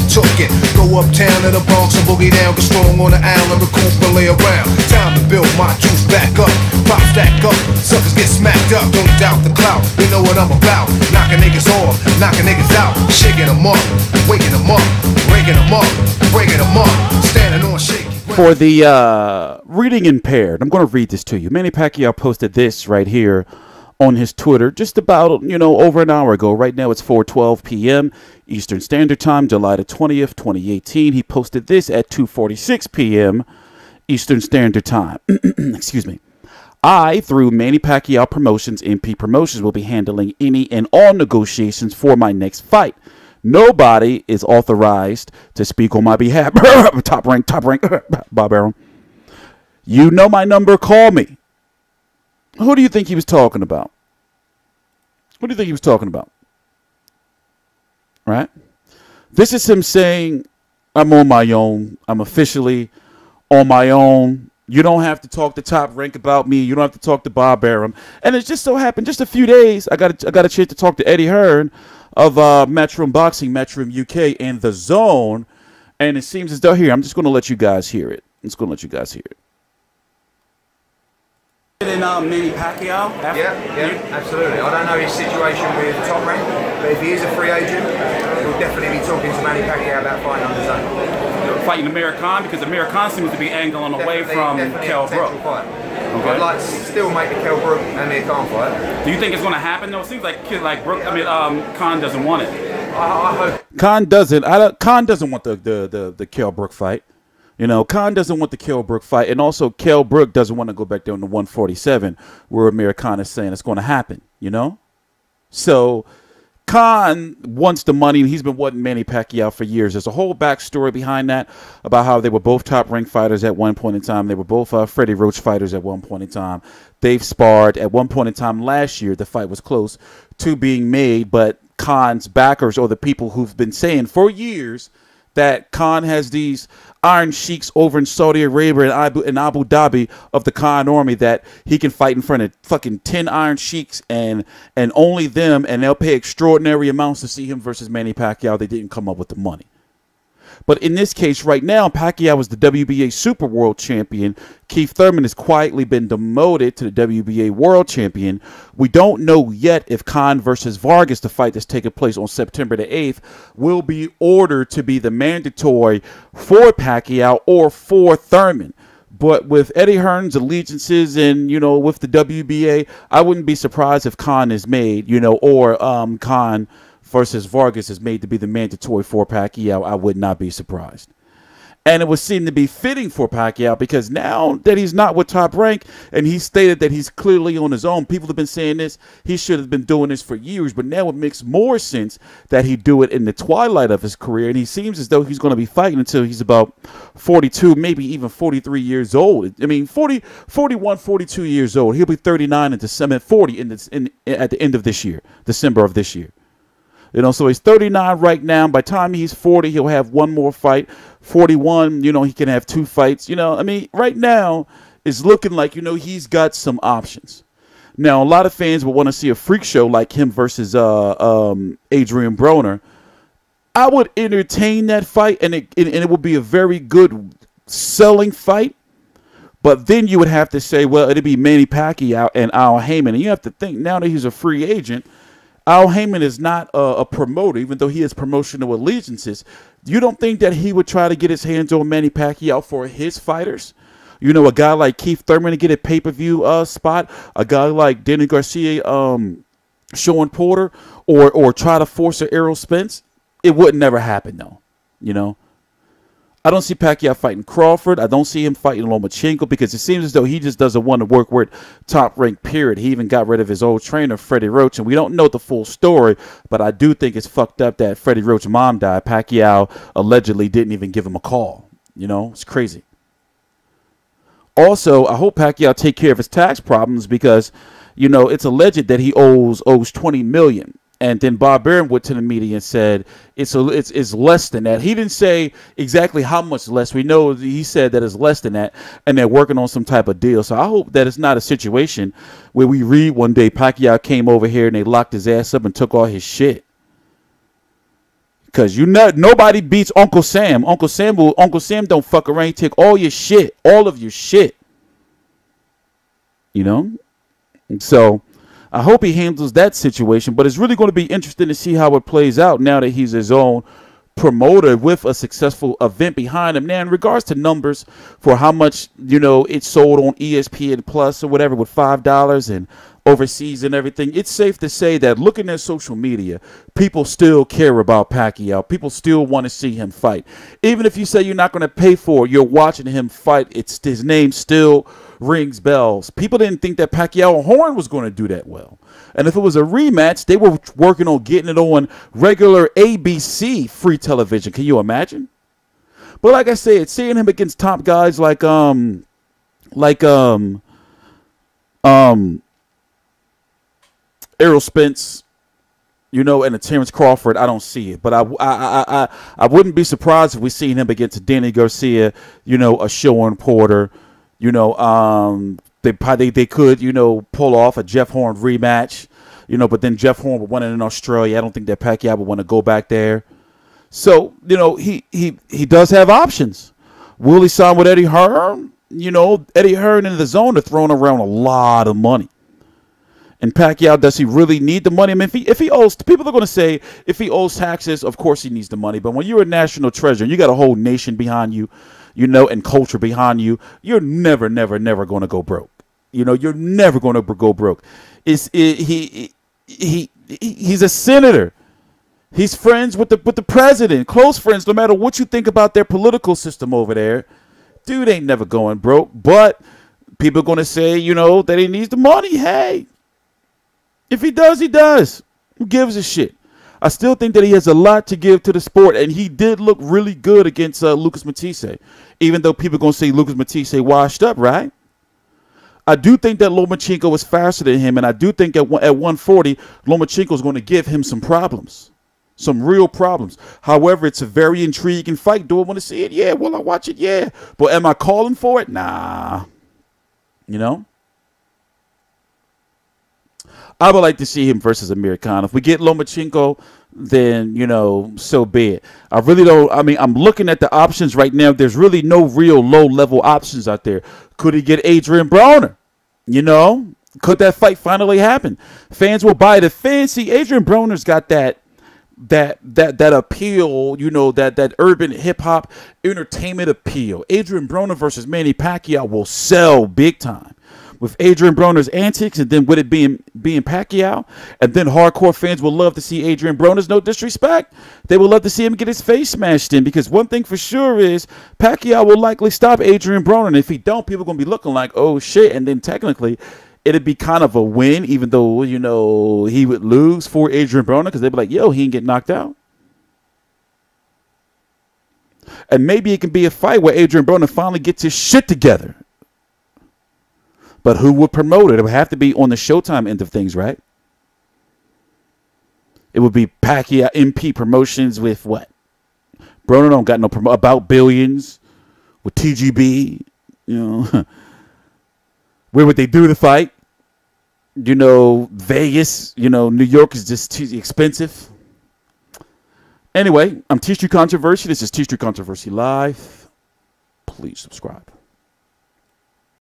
took it. Go uptown to the Bronx and boogie down, get strong on the island, recoup and lay around. Time to build my juice back up, pop stack up, suckers get smacked up. Don't doubt the clout, you know what I'm about. Knocking niggas off, knocking niggas out, shaking them up, waking them up, breaking them up, breaking them up, standing on shaky. For the reading impaired, I'm going to read this to you. Manny Pacquiao posted this right here on his Twitter just about, over an hour ago. Right now it's 4:12 p.m. Eastern Standard Time, July the 20th, 2018. He posted this at 2:46 p.m. Eastern Standard Time. Excuse me. I, through Manny Pacquiao Promotions, MP Promotions, will be handling any and all negotiations for my next fight. Nobody is authorized to speak on my behalf. Top rank, Bob Arum. You know my number, call me. Who do you think he was talking about? What do you think he was talking about? Right? This is him saying, I'm on my own. I'm officially on my own. You don't have to talk to Top Rank about me. You don't have to talk to Bob Arum. And it just so happened, just a few days, I got a chance to talk to Eddie Hearn of Matchroom Boxing, Matchroom UK, and the Zone. And it seems as though here, I'm just going to let you guys hear it. In Manny Pacquiao? Yeah, absolutely. I don't know his situation with Top Rank, but if he is a free agent, we'll definitely be talking to Manny Pacquiao about fighting on the zone. Fighting Amir Khan, because Amir Khan seems to be angling away from Kell Brook. Okay. I'd like to still make the Kell Brook and Amir Khan fight. Do you think it's going to happen though? It seems like Khan doesn't want it. I hope Khan doesn't. Khan doesn't want the Kell Brook fight. Khan doesn't want the Kell Brook fight, and also Kell Brook doesn't want to go back down to 147, where Amir Khan is saying it's going to happen. So Khan wants the money, and he's been wanting Manny Pacquiao for years. There's a whole backstory behind that about how they were both top-ranked fighters at one point in time. They were both Freddie Roach fighters at one point in time. They've sparred at one point in time last year. The fight was close to being made, but Khan's backers, or the people who've been saying for years that Khan has these iron sheiks over in Saudi Arabia and Abu Dhabi of the Khan army that he can fight in front of fucking 10 iron sheiks and only them, and they'll pay extraordinary amounts to see him versus Manny Pacquiao. They didn't come up with the money. But in this case right now, Pacquiao is the WBA Super World Champion. Keith Thurman has quietly been demoted to the WBA World Champion. We don't know yet if Khan versus Vargas, the fight that's taking place on September the 8th, will be ordered to be the mandatory for Pacquiao or for Thurman. But with Eddie Hearn's allegiances and, with the WBA, I wouldn't be surprised if Khan is made, or Khan versus Vargas is made to be the mandatory for Pacquiao. I would not be surprised. And it would seem to be fitting for Pacquiao because now that he's not with Top Rank and he stated that he's clearly on his own, people have been saying this, he should have been doing this for years, but now it makes more sense that he do it in the twilight of his career. And he seems as though he's going to be fighting until he's about 42, maybe even 43 years old. I mean, 41, 42 years old. He'll be 39 in December, 40 at the end of this year, December of this year. So he's 39 right now. By the time he's 40, he'll have one more fight. 41, he can have two fights. Right now, it's looking like, he's got some options. Now, a lot of fans will want to see a freak show like him versus Adrian Broner. I would entertain that fight, and it would be a very good selling fight. But then you would have to say, well, it'd be Manny Pacquiao and Al Haymon. And you have to think, now that he's a free agent, Al Haymon is not a promoter, even though he has promotional allegiances. You don't think that he would try to get his hands on Manny Pacquiao for his fighters? A guy like Keith Thurman to get a pay-per-view spot, a guy like Danny Garcia, Sean Porter, or try to force an Errol Spence? It would never happen, though, I don't see Pacquiao fighting Crawford. I don't see him fighting Lomachenko because it seems as though he just doesn't want to work with Top Rank, period. He even got rid of his old trainer, Freddie Roach, and we don't know the full story, but I do think it's fucked up that Freddie Roach's mom died. Pacquiao allegedly didn't even give him a call. It's crazy. Also, I hope Pacquiao take care of his tax problems because, it's alleged that he owes $20 million. And then Bob Arum went to the media and said it's less than that. He didn't say exactly how much less. We know he said that it's less than that, and they're working on some type of deal. So I hope that it's not a situation where we read one day Pacquiao came over here and they locked his ass up and took all his shit. Cause nobody beats Uncle Sam. Uncle Sam don't fuck around. He take all your shit, all of your shit. You know? And so I hope he handles that situation. But it's really going to be interesting to see how it plays out now that he's his own promoter with a successful event behind him. Now, in regards to numbers for how much, it sold on ESPN Plus or whatever with $5 and overseas and everything, it's safe to say that looking at social media, people still care about Pacquiao. People still want to see him fight. Even if you say you're not going to pay for it, you're watching him fight. His name still rings bells. People didn't think that Pacquiao and Hearn was going to do that well. And if it was a rematch, they were working on getting it on regular ABC free television. Can you imagine? But like I said, seeing him against top guys like Errol Spence, and a Terrence Crawford, I don't see it. But I wouldn't be surprised if we seen him against Danny Garcia, a Sean Porter, they could, pull off a Jeff Horn rematch, but then Jeff Horn would win it in Australia. I don't think that Pacquiao would want to go back there. So, he does have options. Will he sign with Eddie Hearn? Eddie Hearn and the DAZN are throwing around a lot of money. And Pacquiao, does he really need the money? I mean, if he owes, people are going to say if he owes taxes, of course he needs the money. But when you're a national treasure and you got a whole nation behind you, and culture behind you, you're never going to go broke. You're never going to go broke. He's a senator. He's friends with the president, close friends, no matter what you think about their political system over there. Dude ain't never going broke. But people are going to say, that he needs the money. Hey. If he does, he does. Who gives a shit? I still think that he has a lot to give to the sport, and he did look really good against Lucas Matthysse, even though people are going to say Lucas Matthysse washed up, right? I do think that Lomachenko was faster than him, and I do think at 140, Lomachenko is going to give him some problems, some real problems. However, it's a very intriguing fight. Do I want to see it? Yeah. Will I watch it? Yeah. But am I calling for it? Nah. I would like to see him versus Amir Khan. If we get Lomachenko, then, so be it. I really don't. I mean, I'm looking at the options right now. There's really no real low-level options out there. Could he get Adrian Broner? Could that fight finally happen? Fans will buy the fancy. Adrian Broner's got that appeal, that urban hip-hop entertainment appeal. Adrian Broner versus Manny Pacquiao will sell big time. With Adrian Broner's antics, and then with it being Pacquiao, and then hardcore fans will love to see Adrian Broner's, no disrespect. They will love to see him get his face smashed in, because one thing for sure is Pacquiao will likely stop Adrian Broner, and if he don't, people are going to be looking like, oh shit, and then technically it'd be kind of a win, even though, he would lose for Adrian Broner, because they'd be like, yo, he didn't get knocked out. And maybe it can be a fight where Adrian Broner finally gets his shit together. But who would promote it? It would have to be on the Showtime end of things, right? It would be Pacquiao MP Promotions with what? Broner don't got no About Billions with TGB. Where would they do the fight? Vegas. New York is just too expensive. Anyway, I'm TstreeT Controversy. This is TstreeT Controversy Live. Please subscribe.